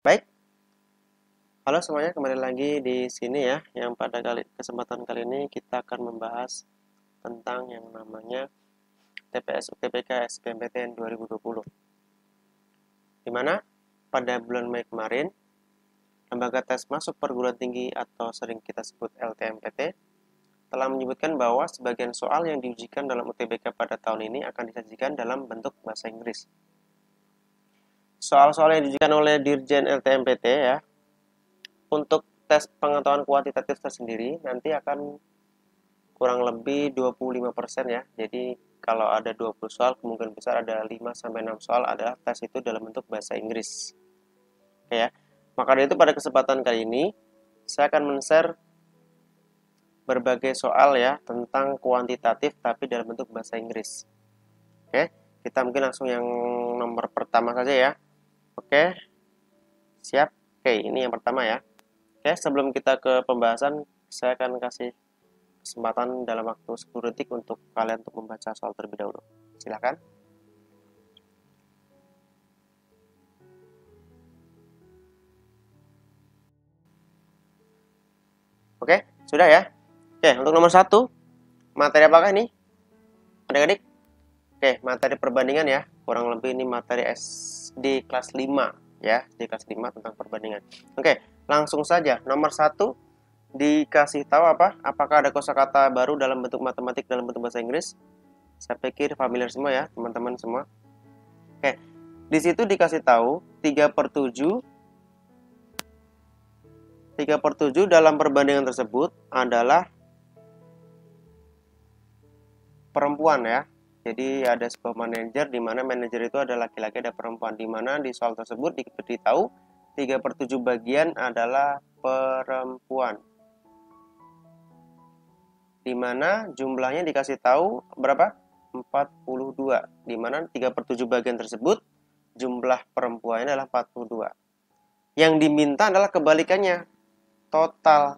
Baik, halo semuanya, kembali lagi di sini ya. Yang pada kesempatan kali ini kita akan membahas tentang yang namanya TPS UTBK SBMPTN 2020. Di mana pada bulan Mei kemarin, Lembaga Tes Masuk Perguruan Tinggi atau sering kita sebut LTMPT telah menyebutkan bahwa sebagian soal yang diujikan dalam UTBK pada tahun ini akan disajikan dalam bentuk bahasa Inggris. Soal-soal yang diujikan oleh Dirjen LTMPT ya, untuk tes pengetahuan kuantitatif tersendiri nanti akan kurang lebih 25% ya. Jadi kalau ada 20 soal, kemungkinan besar ada 5 sampai 6 soal adalah tes itu dalam bentuk bahasa Inggris. Oke ya. Maka dari itu pada kesempatan kali ini saya akan men-share berbagai soal ya tentang kuantitatif tapi dalam bentuk bahasa Inggris. Oke, kita mungkin langsung yang nomor pertama saja ya. Oke, siap. Oke, ini yang pertama ya. Oke, sebelum kita ke pembahasan, saya akan kasih kesempatan dalam waktu 10 detik untuk kalian untuk membaca soal terlebih dahulu. Silakan. Oke, sudah ya. Oke, untuk nomor satu, materi apakah ini? Adik-adik? Oke, materi perbandingan ya. Kurang lebih ini materi SD kelas 5 ya, di kelas 5 tentang perbandingan. Oke, langsung saja. Nomor satu, dikasih tahu apa? Apakah ada kosakata baru dalam bentuk matematik dalam bentuk bahasa Inggris? Saya pikir familiar semua ya, teman-teman semua. Oke, di situ dikasih tahu 3/7 dalam perbandingan tersebut adalah perempuan ya. Jadi ada sebuah manajer di mana manajer itu ada laki-laki ada perempuan, di mana di soal tersebut diberitahu 3/7 bagian adalah perempuan. Di mana jumlahnya dikasih tahu berapa? 42. Di mana 3/7 bagian tersebut jumlah perempuannya adalah 42. Yang diminta adalah kebalikannya, total.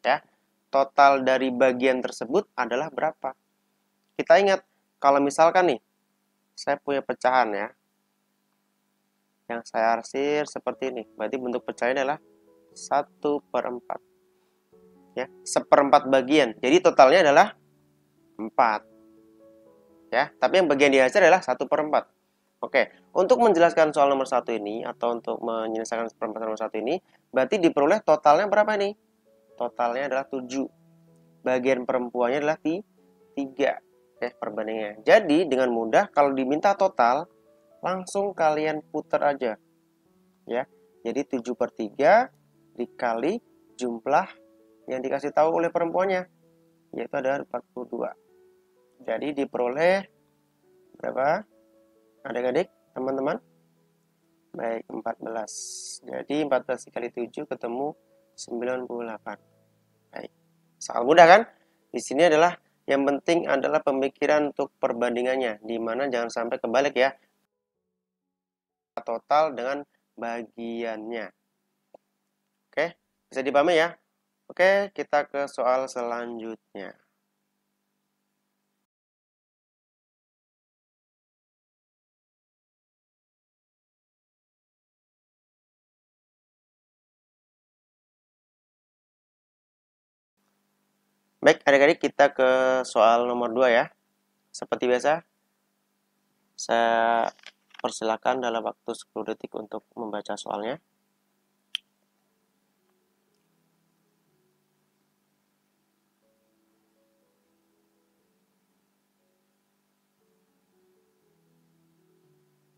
Ya. Total dari bagian tersebut adalah berapa? Kita ingat, kalau misalkan nih, saya punya pecahan ya, yang saya arsir seperti ini. Berarti bentuk pecahannya adalah 1/4. Ya, 1/4 bagian. Jadi totalnya adalah 4. Ya, tapi yang bagian diarsir adalah 1/4. Oke, untuk menjelaskan soal nomor satu ini, atau untuk menyelesaikan perempatan nomor satu ini, berarti diperoleh totalnya berapa nih? Totalnya adalah 7. Bagian perempuannya adalah 3. Perbandingannya. Jadi dengan mudah kalau diminta total, langsung kalian putar aja. Ya. Jadi 7/3 dikali jumlah yang dikasih tahu oleh perempuannya, yaitu ada 42. Jadi diperoleh berapa? Adik-adik, teman-teman? Baik, 14. Jadi 14 dikali 7 ketemu 98. Baik. Sangat mudah kan? Di sini adalah yang penting adalah pemikiran untuk perbandingannya, di mana jangan sampai kebalik ya. Total dengan bagiannya. Oke, bisa dipahami ya? Oke, kita ke soal selanjutnya. Baik, adik-adik, kita ke soal nomor 2 ya. Seperti biasa, saya persilakan dalam waktu 10 detik untuk membaca soalnya.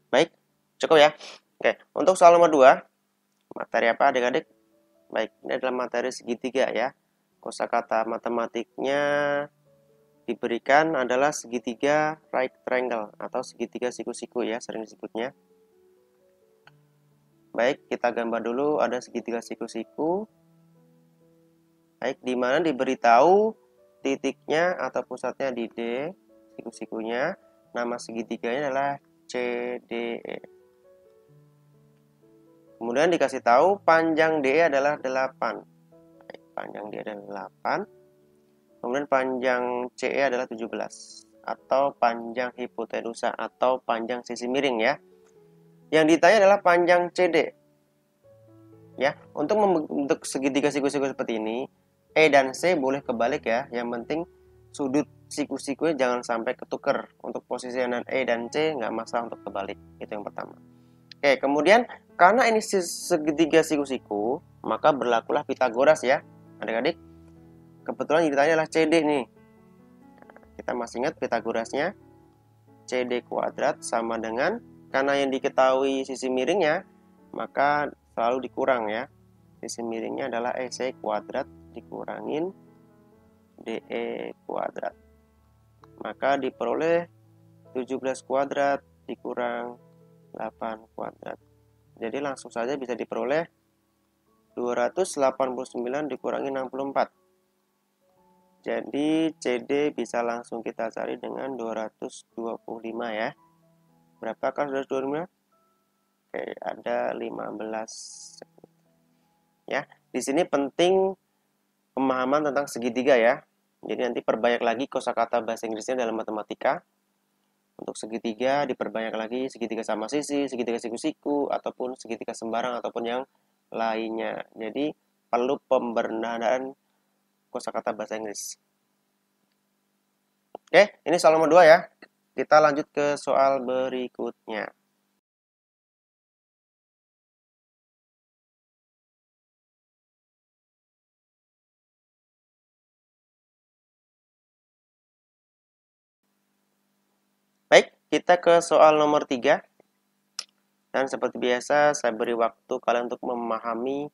Baik, cukup ya. Oke, untuk soal nomor 2, materi apa adik-adik? Baik, ini adalah materi segitiga ya. Kosakata matematiknya diberikan adalah segitiga right triangle atau segitiga siku-siku ya, sering disebutnya. Baik, kita gambar dulu ada segitiga siku-siku. Baik, di mana diberitahu titiknya atau pusatnya di D, siku-sikunya. Nama segitiganya adalah CDE. Kemudian dikasih tahu panjang DE adalah 8. Baik, panjang DE adalah 8. Kemudian panjang CE adalah 17 atau panjang hipotenusa atau panjang sisi miring ya. Yang ditanya adalah panjang CD. Ya, untuk membentuk segitiga siku-siku seperti ini, E dan C boleh kebalik ya. Yang penting sudut siku-sikunya jangan sampai ketuker. Untuk posisi dan E dan C nggak masalah untuk kebalik. Itu yang pertama. Oke, kemudian karena ini segitiga siku-siku, maka berlakulah Pitagoras ya. Adik-adik, kebetulan ditanya adalah CD nih. Kita masih ingat Pitagorasnya. CD kuadrat sama dengan, karena yang diketahui sisi miringnya, maka selalu dikurang ya. Sisi miringnya adalah EC kuadrat dikurangin DE kuadrat. Maka diperoleh 17 kuadrat dikurang 8 kuadrat. Jadi langsung saja bisa diperoleh 289 dikurangi 64. Jadi CD bisa langsung kita cari dengan 225 ya. Berapakah 225? Oke, ada 15. Ya, di sini penting pemahaman tentang segitiga ya. Jadi nanti perbanyak lagi kosakata bahasa Inggrisnya dalam matematika. Untuk segitiga diperbanyak lagi segitiga sama sisi, segitiga siku-siku, ataupun segitiga sembarang ataupun yang lainnya. Jadi perlu pembenaran kosakata bahasa Inggris. Oke, ini soal nomor 2 ya. Kita lanjut ke soal berikutnya. Baik, kita ke soal nomor 3. Dan seperti biasa, saya beri waktu kalian untuk memahami,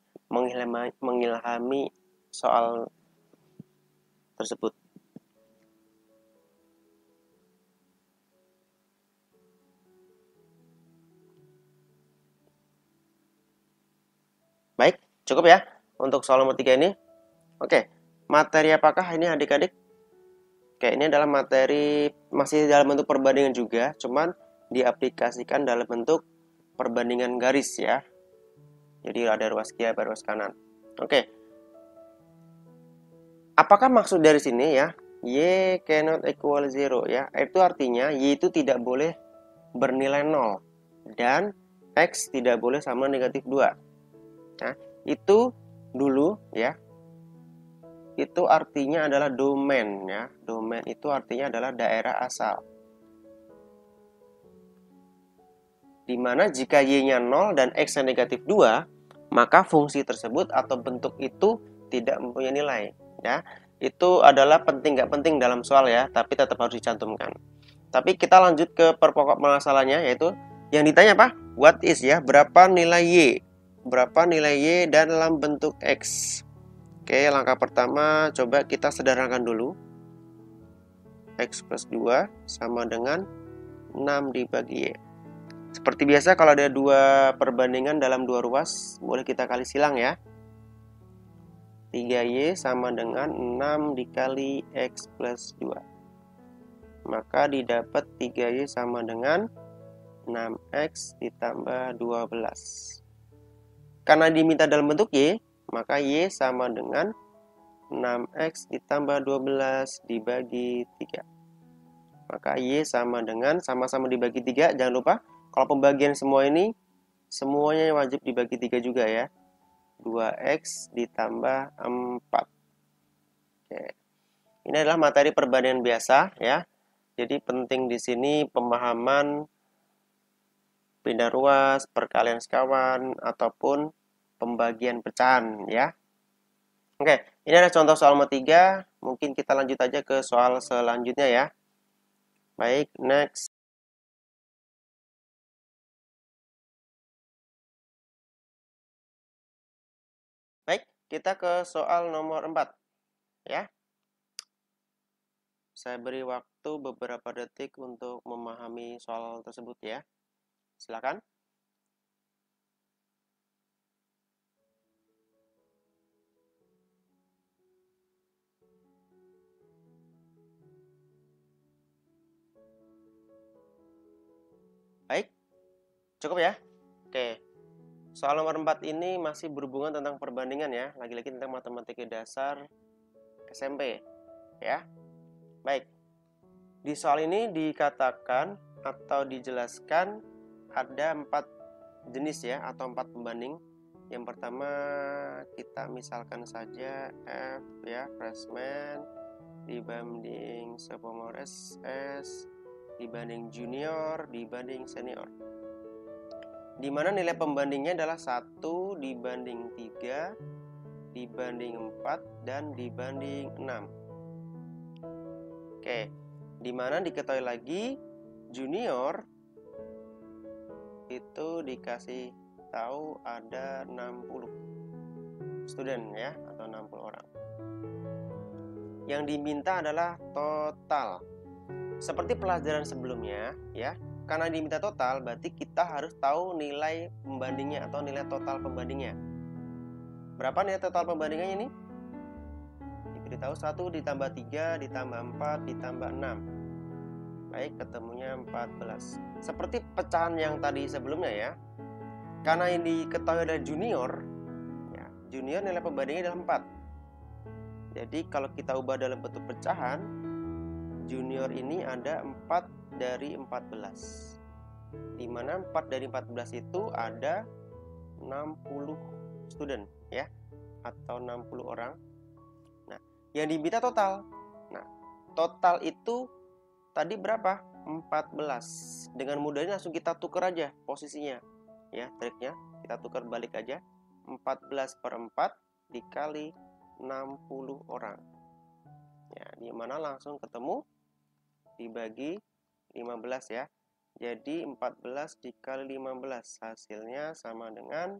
mengilhami soal tersebut. Baik, cukup ya untuk soal nomor 3 ini. Oke, materi apakah ini adik-adik? Oke, ini adalah materi masih dalam bentuk perbandingan juga, cuman diaplikasikan dalam bentuk perbandingan garis ya. Jadi ada ruas kiri, ada ruas kanan. Oke. Apakah maksud dari sini ya? Y cannot equal 0 ya. Itu artinya Y itu tidak boleh bernilai 0 dan X tidak boleh sama negatif 2. Nah, itu dulu ya. Itu artinya adalah domain ya. Domain itu artinya adalah daerah asal. Dimana jika Y-nya 0 dan X-nya negatif 2, maka fungsi tersebut atau bentuk itu tidak mempunyai nilai ya. Itu adalah penting nggak penting dalam soal ya, tapi tetap harus dicantumkan. Tapi kita lanjut ke perpokok masalahnya, yaitu yang ditanya apa? What is ya, berapa nilai Y? Berapa nilai Y dalam bentuk X? Oke, langkah pertama coba kita sederhanakan dulu. X plus 2 sama dengan 6 dibagi Y. Seperti biasa kalau ada dua perbandingan dalam dua ruas, boleh kita kali silang ya. 3Y sama dengan 6 dikali X plus 2. Maka didapat 3Y sama dengan 6X ditambah 12. Karena diminta dalam bentuk Y, maka Y sama dengan 6X ditambah 12 dibagi 3. Maka Y sama dengan, sama-sama dibagi 3, jangan lupa kalau pembagian semua ini, semuanya wajib dibagi 3 juga ya. 2X ditambah 4. Oke. Ini adalah materi perbandingan biasa ya. Jadi penting di sini pemahaman pindah ruas, perkalian sekawan, ataupun pembagian pecahan ya. Oke, ini adalah contoh soal nomor 3. Mungkin kita lanjut aja ke soal selanjutnya ya. Baik, next. Baik, kita ke soal nomor 4 ya. Saya beri waktu beberapa detik untuk memahami soal tersebut ya. Silakan. Baik, cukup ya. Oke, soal nomor 4 ini masih berhubungan tentang perbandingan ya. Lagi-lagi tentang matematika dasar SMP ya. Baik, di soal ini dikatakan atau dijelaskan ada 4 jenis ya, atau 4 pembanding. Yang pertama kita misalkan saja F ya, freshman dibanding sophomore S dibanding junior dibanding senior. Di mana nilai pembandingnya adalah 1 dibanding 3 dibanding 4 dan dibanding 6. Oke, di mana diketahui lagi junior itu dikasih tahu ada 60 student ya, atau 60 orang. Yang diminta adalah total. Seperti pelajaran sebelumnya ya, karena diminta total berarti kita harus tahu nilai pembandingnya atau nilai total pembandingnya. Berapa nilai total pembandingnya ini? Diberitahu 1 ditambah 3 ditambah 4 ditambah 6. Baik, ketemunya 14. Seperti pecahan yang tadi sebelumnya ya. Karena ini diketahui ada junior ya, junior nilai pembandingnya adalah 4. Jadi kalau kita ubah dalam bentuk pecahan, junior ini ada 4 dari 14. Di mana 4 dari 14 itu ada 60 student ya, atau 60 orang. Nah, yang diminta total. Nah, total itu tadi berapa? 14. Dengan mudahnya langsung kita tukar aja posisinya. Ya, triknya kita tukar balik aja. 14 per 4 dikali 60 orang. Ya, di mana langsung ketemu dibagi 15 ya. Jadi 14 dikali 15 hasilnya sama dengan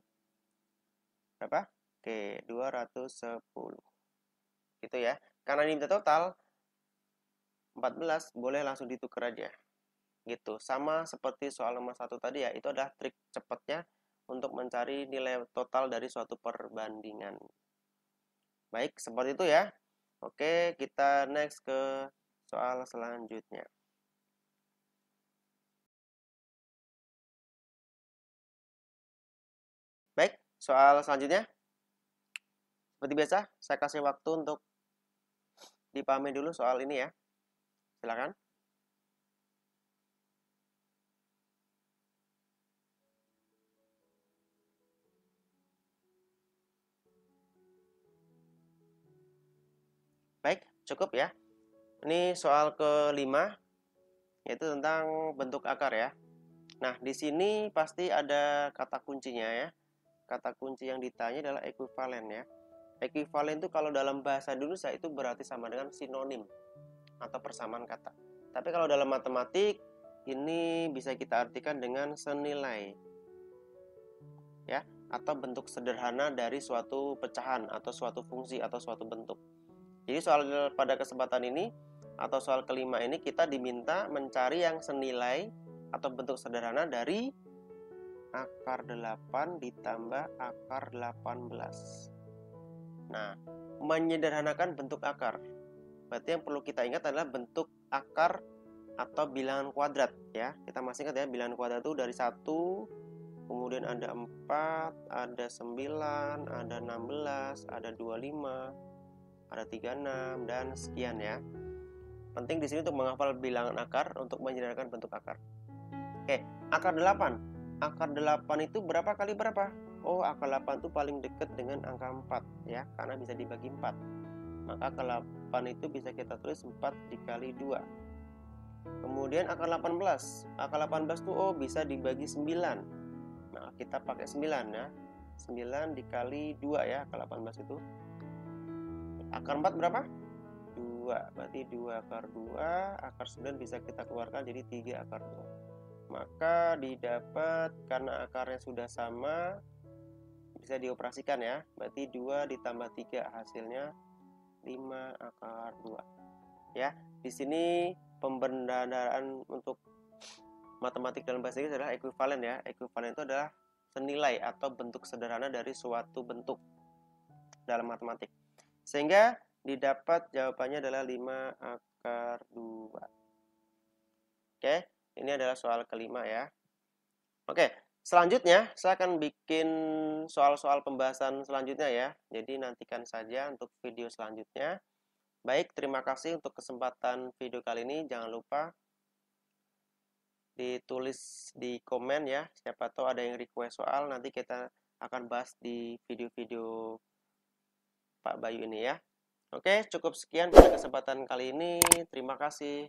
berapa? Oke, 210. Gitu ya. Karena ini minta total 14, boleh langsung ditukar aja. Gitu. Sama seperti soal nomor 1 tadi ya, itu adalah trik cepatnya untuk mencari nilai total dari suatu perbandingan. Baik, seperti itu ya. Oke, kita next ke soal selanjutnya. Baik, soal selanjutnya. Seperti biasa, saya kasih waktu untuk dipahami dulu soal ini ya. Silakan. Baik, cukup ya. Ini soal kelima, yaitu tentang bentuk akar ya. Nah, di sini pasti ada kata kuncinya ya. Kata kunci yang ditanya adalah ekuivalen ya. Ekuivalen itu kalau dalam bahasa Indonesia itu berarti sama dengan sinonim atau persamaan kata. Tapi kalau dalam matematik ini bisa kita artikan dengan senilai. Ya, atau bentuk sederhana dari suatu pecahan atau suatu fungsi atau suatu bentuk. Jadi soal pada kesempatan ini atau soal kelima ini kita diminta mencari yang senilai atau bentuk sederhana dari akar 8 ditambah akar 18. Nah, menyederhanakan bentuk akar. Berarti yang perlu kita ingat adalah bentuk akar atau bilangan kuadrat ya. Kita masih ingat ya, bilangan kuadrat itu dari 1, kemudian ada 4, ada 9, ada 16, ada 25, ada 36 dan sekian ya. Penting di sini untuk menghafal bilangan akar untuk menyederhanakan bentuk akar. Oke, akar 8. Akar 8 itu berapa kali berapa? Oh, akar 8 itu paling dekat dengan angka 4 ya, karena bisa dibagi 4. Maka akar 8 itu bisa kita tulis 4 dikali 2. Kemudian akar 18. Akar 18 itu oh bisa dibagi 9. Nah, kita pakai 9 ya. 9 dikali 2 ya, akar 18 itu. Akar 4 berapa? 2. Berarti 2 akar 2, akar 9 bisa kita keluarkan jadi 3 akar 2. Maka didapat karena akarnya sudah sama bisa dioperasikan ya. Berarti 2 ditambah 3 hasilnya 5 akar 2. Ya, di sini pembendaharaan untuk matematik dalam bahasa Inggris adalah ekuivalen ya. Ekuivalen itu adalah senilai atau bentuk sederhana dari suatu bentuk dalam matematik. Sehingga didapat jawabannya adalah 5 akar 2. Oke, ini adalah soal kelima ya. Oke, selanjutnya saya akan bikin soal-soal pembahasan selanjutnya ya. Jadi nantikan saja untuk video selanjutnya. Baik, terima kasih untuk kesempatan video kali ini. Jangan lupa ditulis di komen ya. Siapa tahu ada yang request soal, nanti kita akan bahas di video-video Pak Bayu ini ya. Oke, cukup sekian pada kesempatan kali ini. Terima kasih.